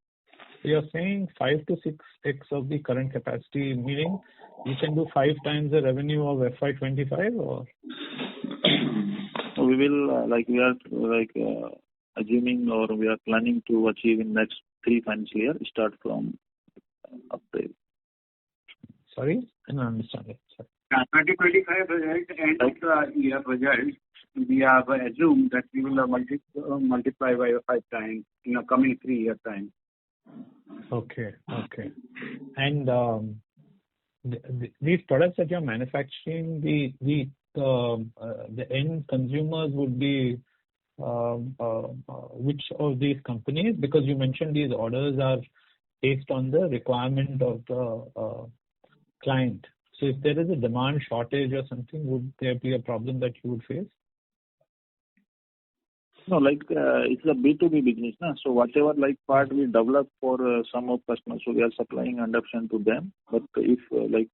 So you're saying 5 to 6x of the current capacity, meaning you can do 5 times the revenue of FY25 or? So we will we are assuming or we are planning to achieve in next 3 financial year, start from April. Sorry, I don't understand it. 2025 result, end of the year result, we have assumed that we will multiply by 5 times in the coming 3 year time. Okay. And these products that you're manufacturing, the end consumers would be which of these companies? Because you mentioned these orders are based on the requirement of the client. So if there is a demand shortage or something, would there be a problem that you would face? No, it's a B2B business, na? So whatever part we develop for some of customers, so we are supplying 100% to them. But if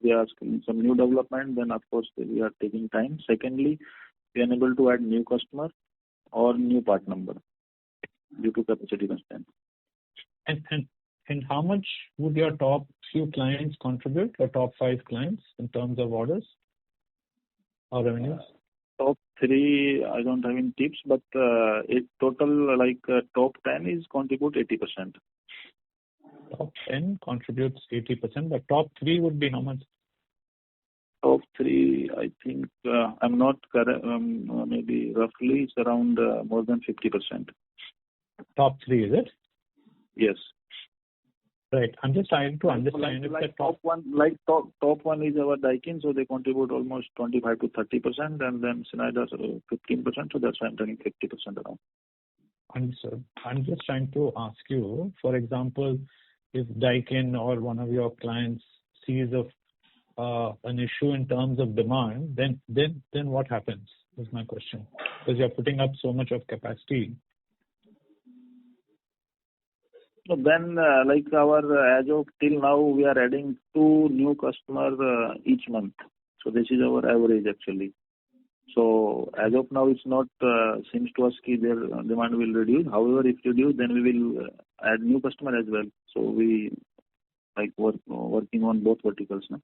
they are asking some new development, then of course we are taking time. Secondly, we are unable to add new customer or new part number due to capacity constraint. And how much would your top few clients contribute, or top 5 clients in terms of orders or revenues? Top 3, I don't have any tips, but it total top 10 is contribute 80%. Top 10 contributes 80%, but top 3 would be how much? Top 3, I think, I'm not correct, maybe roughly it's around more than 50%. Top 3, is it? Yes. Right. I'm just trying to understand if the top one, top one is our Daikin, so they contribute almost 25 to 30%, and then Schneider 15%. So that's why I'm telling 50% around. Understood. I'm just trying to ask you, for example, if Daikin or one of your clients sees an issue in terms of demand, then what happens? Is my question. Because you're putting up so much of capacity. So then, as of till now, we are adding 2 new customers each month. So this is our average actually. So as of now, it's not seems to us that their demand will reduce. However, if reduce, then we will add new customer as well. So we working on both verticals now.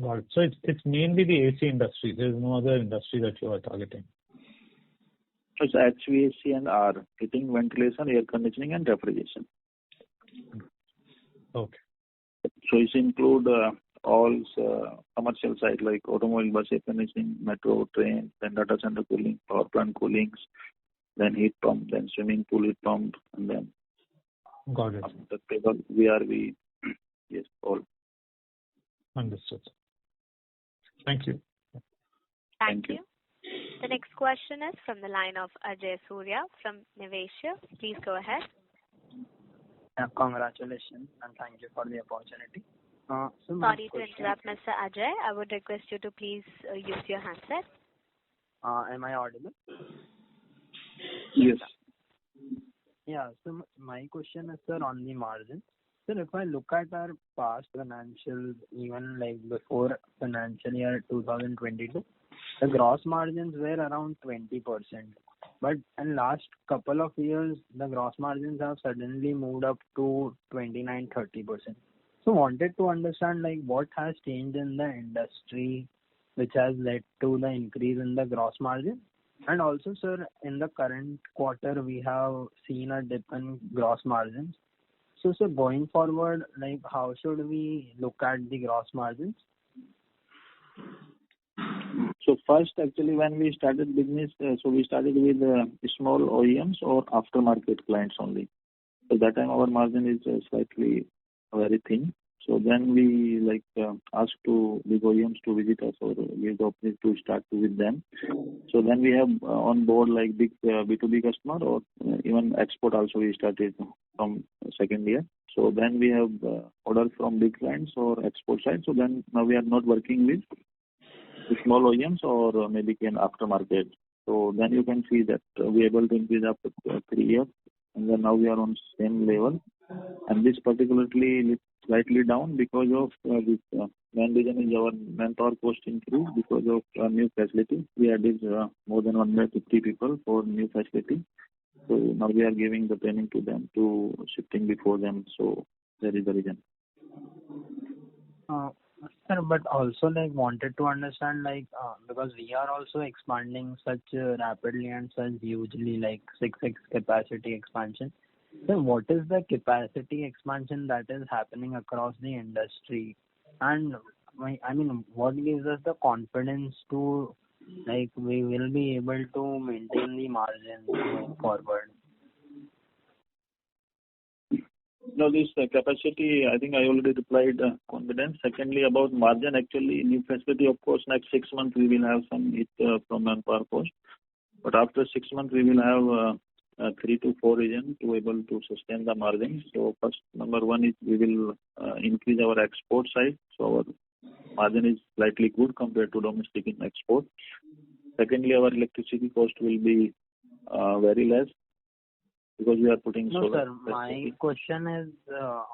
Got it. So it's mainly the AC industry. There is no other industry that you are targeting. It's HVAC and R, heating, ventilation, air conditioning, and refrigeration. Okay. So it include all commercial side like automobile, bus air conditioning, metro, train, then data center cooling, power plant coolings, then heat pump, then swimming pool heat pump, and then got it. The table VRV, yes, all. Understood. Thank you. Thank you. The next question is from the line of Ajay Surya from Niveshaay. Please go ahead. Congratulations and thank you for the opportunity. Sorry to interrupt, Mr. Ajay. I would request you to please use your handset. Am I audible? Yes. Yeah. So my question is, sir, on the margin. Sir, if I look at our past financials, even before financial year 2022, the gross margins were around 20%. But in last couple of years, the gross margins have suddenly moved up to 29-30%. So wanted to understand what has changed in the industry which has led to the increase in the gross margin. And also, sir, in the current quarter, we have seen a dip in gross margins. So, sir, going forward, how should we look at the gross margins? So first, actually, when we started business, so we started with small OEMs or aftermarket clients only. So that time our margin is slightly very thin. So then we ask to big OEMs to visit us or give the opportunity to start with them. So then we have on board big B2B customer or even export also we started from second year. So then we have orders from big clients or export side. So then now we are not working with the small OEMs or maybe an aftermarket. So then you can see that we are able to increase after 3 years, and then now we are on same level. And this particularly slightly down because of this main reason is our manpower cost increase because of new facility. We added more than 150 people for new facility. So now we are giving the training to them to shifting before them. So that is the reason. Sir, but also wanted to understand because we are also expanding such rapidly and such hugely 6x capacity expansion. So what is the capacity expansion that is happening across the industry? And what gives us the confidence to we will be able to maintain the margins going forward? No, this capacity, I think I already replied confidence. Secondly, about margin, actually, new facility, of course, next 6 months we will have some hit from manpower cost. But after 6 months, we will have 3 to 4 reasons to able to sustain the margin. So first, number one is we will increase our export side. So our margin is slightly good compared to domestic in export. Secondly, our electricity cost will be very less because we are putting No, solar. sir. My question is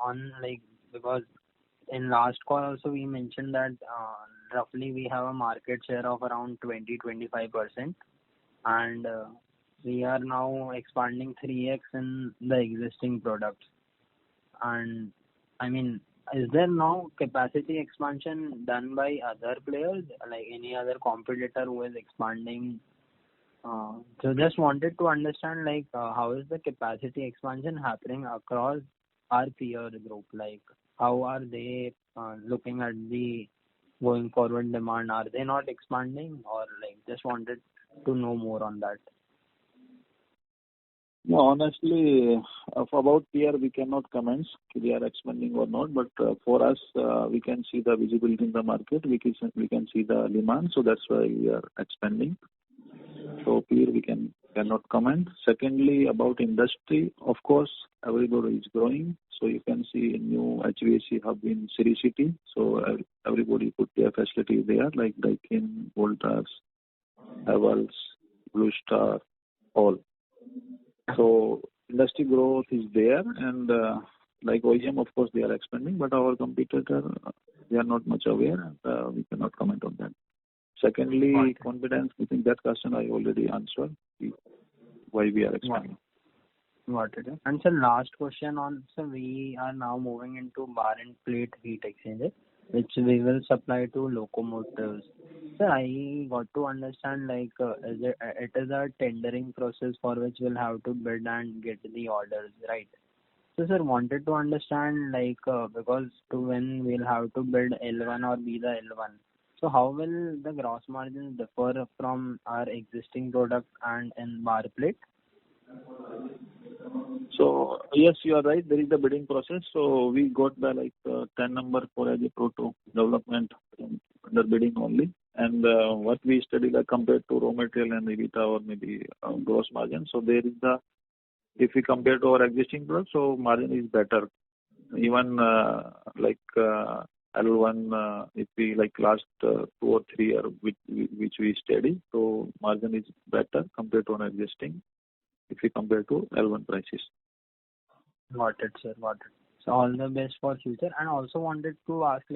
on because in last call also we mentioned that roughly we have a market share of around 20-25%, and we are now expanding 3x in the existing products. And is there now capacity expansion done by other players, any other competitor who is expanding? So just wanted to understand how is the capacity expansion happening across our peer group? How are they looking at the going forward demand? Are they not expanding, or just wanted to know more on that? No, honestly, about peer we cannot comment if they are expanding or not. But for us, we can see the visibility in the market. We can see the demand, so that's why we are expanding. So peer we cannot comment. Secondly, about industry, of course, everybody is growing. So you can see new HVAC hub in Sri City. So everybody put their facility there, like Daikin, Voltas, Havells, Blue Star, all. So industry growth is there, and OEM, of course, they are expanding, but our competitor, they are not much aware, and we cannot comment on that. Secondly, confidence, I think that question I already answered, why we are expanding. Got it. And sir, last question on, so we are now moving into bar and plate heat exchanger, which we will supply to locomotives. Sir, I got to understand it is a tendering process for which we'll have to bid and get the orders, right? So sir, wanted to understand because when we'll have to bid L1 or be the L1. So how will the gross margins differ from our existing product and in bar plate? So yes, you are right. There is the bidding process. So we got the 10 number for as a proto development under bidding only. And what we studied compared to raw material and EBITDA or maybe gross margin. So there is if we compare to our existing product, so margin is better. Even L1, if we last 2 or 3 years which we study, so margin is better compared to an existing if we compare to L1 prices. Got it, sir. Got it. So all the best for future. And also wanted to ask,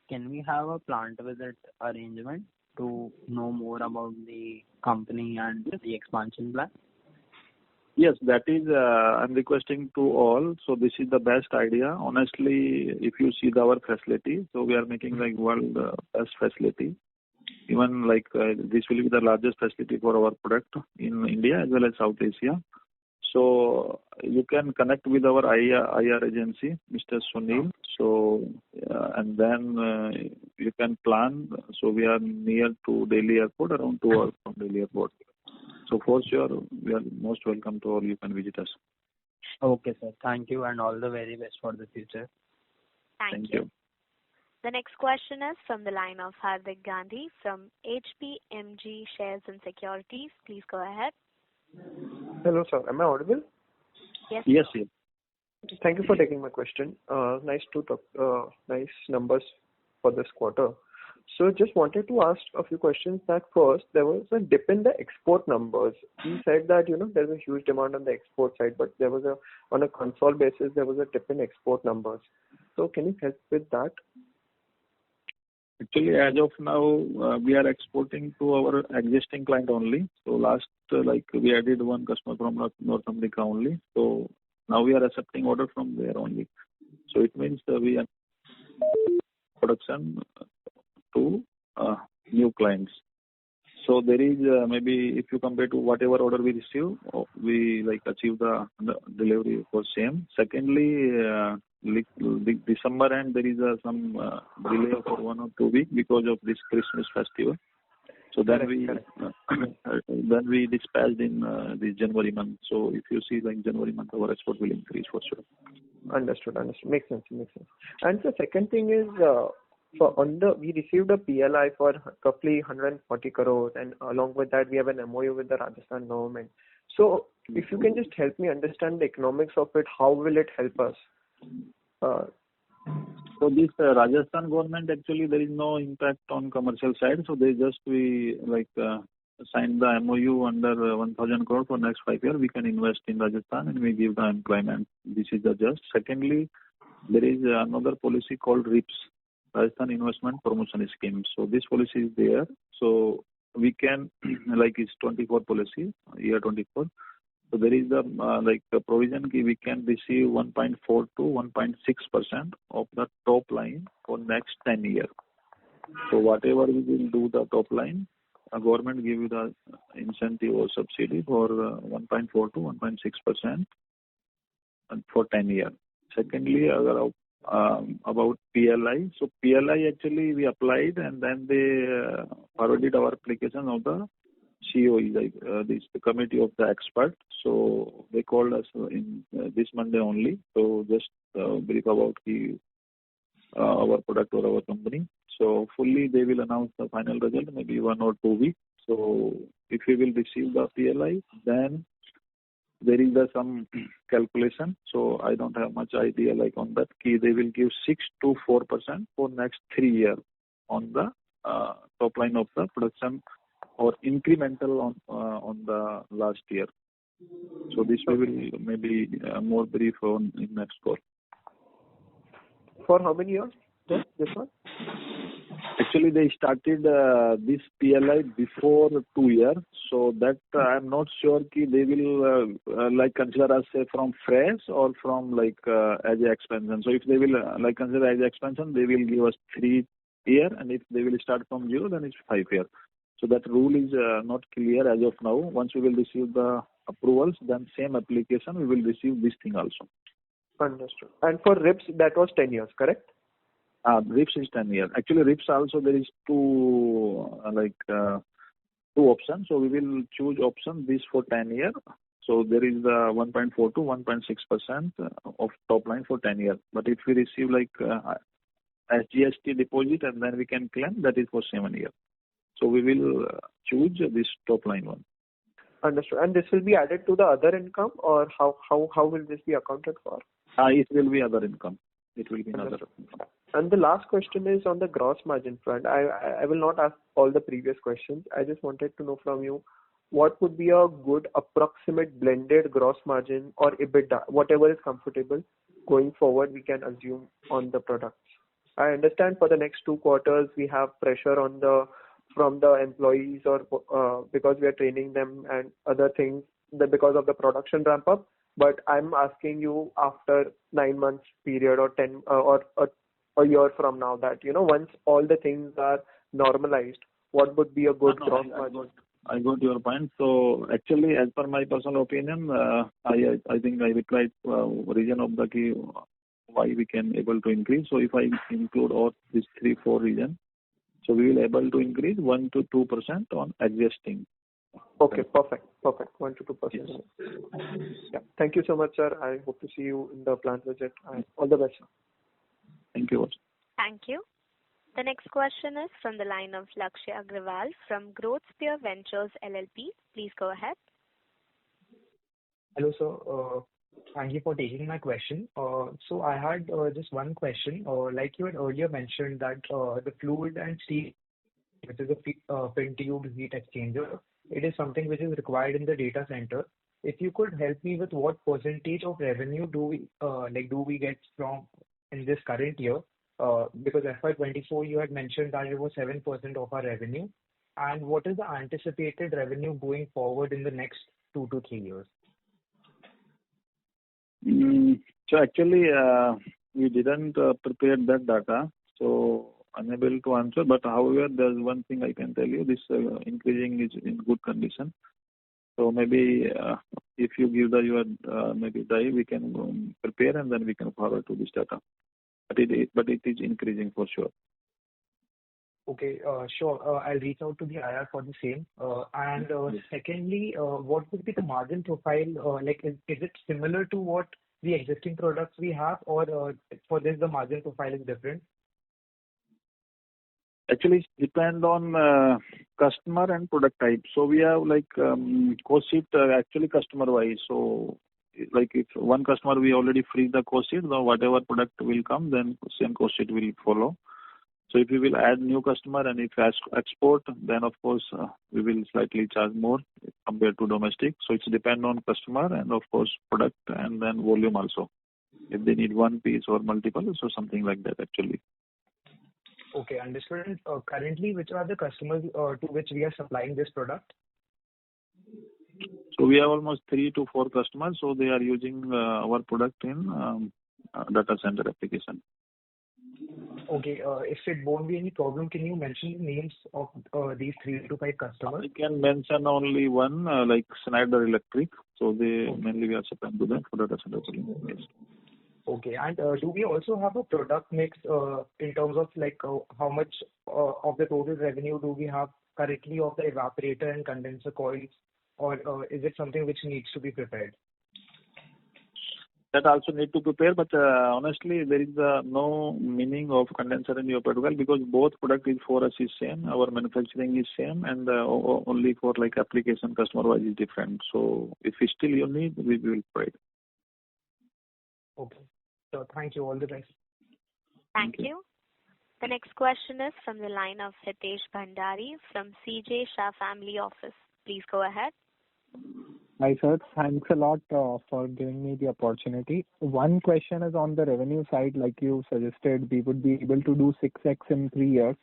can we have a plant visit arrangement to know more about the company and the expansion plan? Yes, that is, I'm requesting to all. So this is the best idea. Honestly, if you see our facility, so we are making world best facility. Even this will be the largest facility for our product in India as well as South Asia. So you can connect with our IR agency, Mr. Sunil. So and then you can plan. So we are near to Delhi Airport, around 2 hours from Delhi Airport. So for sure, we are most welcome to all. You can visit us. Okay, sir. Thank you, and all the very best for the future. Thank you. The next question is from the line of Hardik Gandhi from HPMG Shares and Securities. Please go ahead. Hello, sir. Am I audible? Yes. Yes. Thank you for taking my question. Nice to talk. Nice numbers for this quarter. So just wanted to ask a few questions. That first, there was a dip in the export numbers. You said that there's a huge demand on the export side, but there was on a console basis there was a dip in export numbers. So can you help with that? Actually, as of now, we are exporting to our existing client only. So last, we added one customer from North America only. So now we are accepting order from there only. So it means we are production to new clients. So there is maybe if you compare to whatever order we receive, we achieve the delivery for same. Secondly, December and there is some delay for 1 or 2 weeks because of this Christmas festival. So then we dispatched in the January month. So if you see January month, our export will increase for sure. Understood. Makes sense. And the second thing is, we received a PLI for roughly 140 crores, and along with that, we have an MOU with the Rajasthan government. So if you can just help me understand the economics of it, how will it help us? So this Rajasthan government, actually there is no impact on commercial side. So they just signed the MOU under 1,000 crore for next 5 years. We can invest in Rajasthan and we give the employment. This is the just. Secondly, there is another policy called RIPS, Rajasthan Investment Promotion Scheme. So this policy is there. So we can, it's 24 policy, year 24. So there is a provision we can receive 1.4 to 1.6% of the top line for next 10 years. So whatever we will do the top line, government give you the incentive or subsidy for 1.4 to 1.6% for 10 years. Secondly, about PLI. So PLI actually we applied and then they forwarded our application of the COE, this the committee of the expert. So they called us in this Monday only. So just brief about our product or our company. So fully they will announce the final result maybe 1 or 2 weeks. So if we will receive the PLI, then there is some calculation. So I don't have much idea on that. They will give 6 to 4% for next 3 years on the top line of the production or incremental on the last year. So this we will maybe more brief on in next call. For how many years? This one? Actually, they started this PLI before 2 years, so that I'm not sure they will consider us from fresh or from as a expansion. So if they will consider as expansion, they will give us 3 years, and if they will start from 0, then it's 5 years. So that rule is not clear as of now. Once we will receive the approvals, then same application we will receive this thing also. Understood. And for RIPS, that was 10 years, correct? RIPS is 10 years. Actually, RIPS also there is two options. So we will choose option this for 10 years. So there is the 1.4 to 1.6% of top line for 10 years. But if we receive SGST deposit and then we can claim, that is for 7 years. So we will choose this top line one. Understood. And this will be added to the other income, or how will this be accounted for? It will be other income. It will be another income. And the last question is on the gross margin front. I will not ask all the previous questions. I just wanted to know from you, what would be a good approximate blended gross margin or EBITDA, whatever is comfortable going forward we can assume on the products. I understand for the next 2 quarters we have pressure from the employees or because we are training them and other things because of the production ramp up. But I'm asking you after 9 months period or 10 or a year from now that once all the things are normalized, what would be a good gross margin? I got your point. So actually, as per my personal opinion, I think I replied reason of the key why we can able to increase. So if I include all these 3-4 reasons, so we will able to increase 1 to 2% on existing. Okay, perfect. 1 to 2%. Yes. Yeah. Thank you so much, sir. I hope to see you in the plant visit. All the best, sir. Thank you. Thank you. The next question is from the line of Lakshya Agrawal from Growth Sphere Ventures LLP. Please go ahead. Hello, sir. Thank you for taking my question. So I had just one question. Like you had earlier mentioned that the fluid and steam, which is a fin tube heat exchanger, it is something which is required in the data center. If you could help me with what percentage of revenue do we get from in this current year? Because FY24 you had mentioned that it was 7% of our revenue. And what is the anticipated revenue going forward in the next 2 to 3 years? So actually, we didn't prepare that data, so unable to answer. But however, there's one thing I can tell you: this increasing is in good condition. So maybe if you give your maybe die, we can prepare and then we can forward to this data. But it is increasing for sure. Okay, sure. I'll reach out to the IR for the same. Secondly, what would be the margin profile? Is it similar to what the existing products we have, or for this the margin profile is different? Actually, it depends on customer and product type. So we have cost sheet actually customer wise. So like if one customer we already freeze the cost sheet, now whatever product will come, then same cost sheet will follow. So if we will add new customer and if export, then of course we will slightly charge more compared to domestic. So it's depend on customer and of course product and then volume also. If they need one piece or multiple, so something like that actually. Okay, understood. Currently, which are the customers to which we are supplying this product? So we have almost 3 to 4 customers. So they are using our product in data center application. Okay, if it won't be any problem, can you mention the names of these 3 to 5 customers? I can mention only one, like Schneider Electric. So they mainly we are supplying to them for data center. Yes. Okay, and do we also have a product mix in terms of how much of the total revenue do we have currently of the evaporator and condenser coils, or is it something which needs to be prepared? That also need to prepare, but honestly, there is no meaning of condenser and evaporator coil because both product is for us is same. Our manufacturing is same, and only for application customer wise is different. So if we still you need, we will provide. Okay. So thank you. All the best. Thank you. The next question is from the line of Hitesh Bhandari from CJ Shah Family Office. Please go ahead. Hi, sir. Thanks a lot for giving me the opportunity. One question is on the revenue side, like you suggested, we would be able to do 6x in 3 years.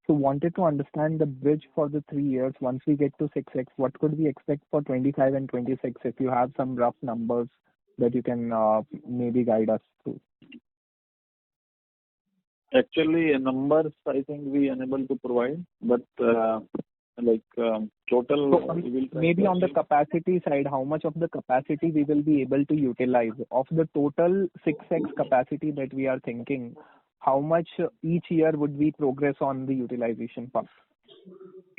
So wanted to understand the bridge for the 3 years. Once we get to 6x, what could we expect for 25 and 26 if you have some rough numbers that you can maybe guide us through? Actually, numbers I think we unable to provide, but total. So maybe on the capacity side, how much of the capacity we will be able to utilize of the total 6x capacity that we are thinking? How much each year would we progress on the utilization part?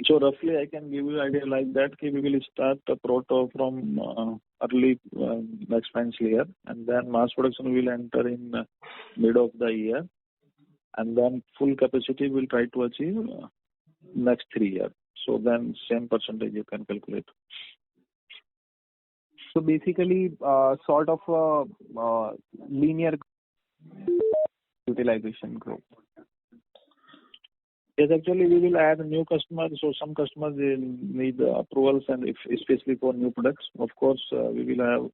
So roughly, I can give you an idea like that. We will start the proto from early next financial year, and then mass production will enter in mid of the year, and then full capacity will try to achieve next 3 years. So then same percentage you can calculate. So basically, sort of linear utilization growth. Yes, actually we will add new customers. So some customers they need approvals, and if especially for new products, of course we will have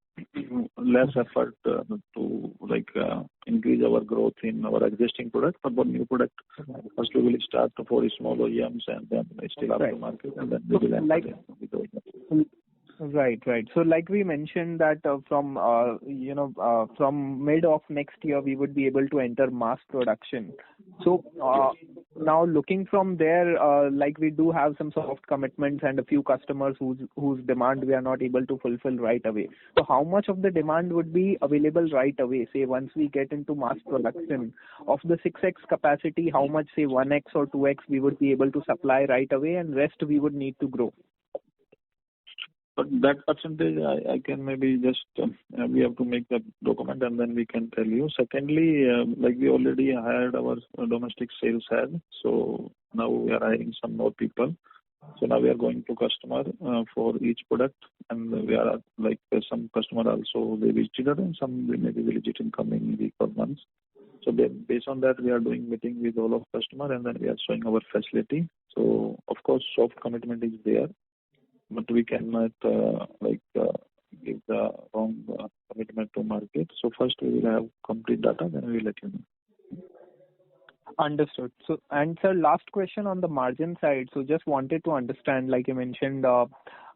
less effort to increase our growth in our existing product. But for new product, first we will start for small OEMs and then still up to market, and then we will enter with OEMs. Right. So like we mentioned that from mid of next year we would be able to enter mass production. So now looking from there, like we do have some soft commitments and a few customers whose demand we are not able to fulfill right away. So how much of the demand would be available right away? Say once we get into mass production of the 6x capacity, how much say 1x or 2x we would be able to supply right away, and rest we would need to grow? But that percentage, I can maybe just, we have to make the document and then we can tell you. Secondly, like we already hired our domestic sales head, so now we are hiring some more people. So now we are going to customer for each product, and we are like some customer also they visited and some we maybe will visit in coming week or months. So then based on that we are doing meeting with all of customer and then we are showing our facility. So of course soft commitment is there, but we cannot give the wrong commitment to market. So first we will have complete data, then we will let you know. Understood. So, and sir, last question on the margin side. So just wanted to understand, like you mentioned,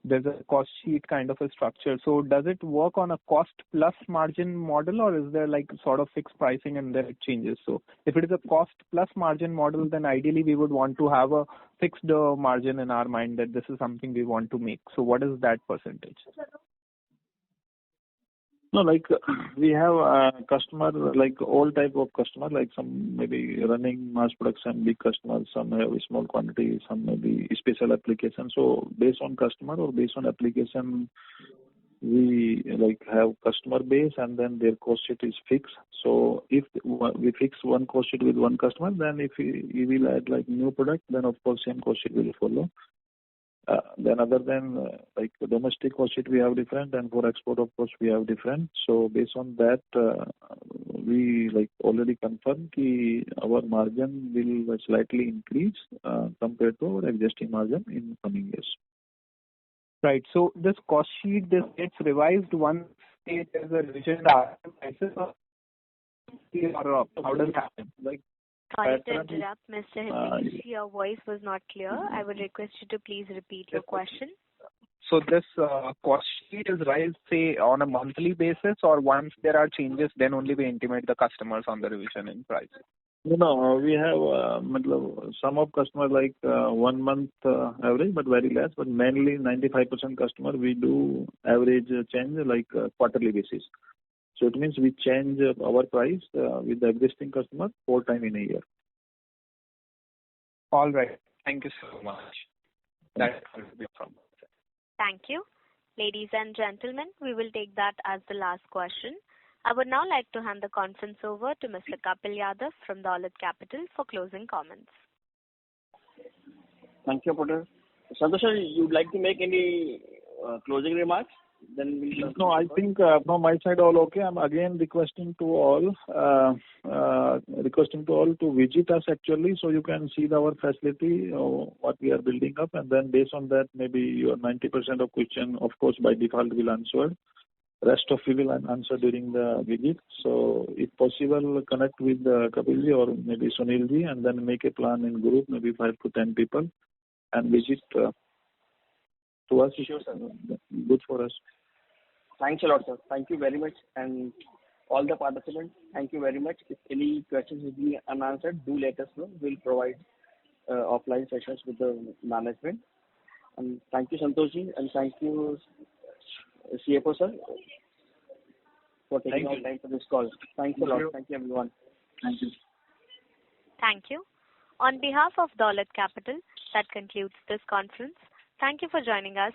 there's a cost sheet kind of a structure. So does it work on a cost plus margin model, or is there like sort of fixed pricing and then it changes? So if it is a cost plus margin model, then ideally we would want to have a fixed margin in our mind that this is something we want to make. So what is that percentage? No, like we have a customer, like all type of customer, like some maybe running mass production, big customers, some have a small quantity, some maybe special application. So based on customer or based on application, we like have customer base and then their cost sheet is fixed. So if we fix one cost sheet with one customer, then if we will add like new product, then of course same cost sheet will follow. Then other than like the domestic cost sheet we have different, and for export of course we have different. So based on that, we like already confirmed that our margin will slightly increase compared to our existing margin in coming years. Right. So this cost sheet, this gets revised once there's a revision in the prices, or how does it happen? Like, sorry to interrupt, Mr. Hitesh. Your voice was not clear. I would request you to please repeat your question. So this cost sheet is raised, say, on a monthly basis, or once there are changes, then only we intimate the customers on the revision in price? No, we have some of customers like 1 month average, but very less. But mainly 95% customer we do average change like quarterly basis. So it means we change our price with the existing customer 4 times in a year. All right. Thank you so much. That will be from. Thank you. Ladies and gentlemen, we will take that as the last question. I would now like to hand the conference over to Mr. Kapil Yadav from Dolat Capital for closing comments. Thank you, Operator. Santosh, you'd like to make any closing remarks? Then we'll no, I think from my side all okay. I'm again requesting to all to visit us actually, so you can see our facility or what we are building up, and then based on that maybe your 90% of question of course by default will answer. Rest of you will answer during the visit. So if possible, connect with Kapilji or maybe Sunilji and then make a plan in group, maybe 5 to 10 people, and visit to us. Sure, sir. Good for us. Thanks a lot, sir. Thank you very much. And all the participants, thank you very much. If any questions will be unanswered, do let us know. We'll provide offline sessions with the management. And thank you, Santoshji, and thank you, CFO sir, for taking our time for this call. Thanks a lot. Thank you, everyone. Thank you. Thank you. On behalf of Dolat Capital, that concludes this conference. Thank you for joining us.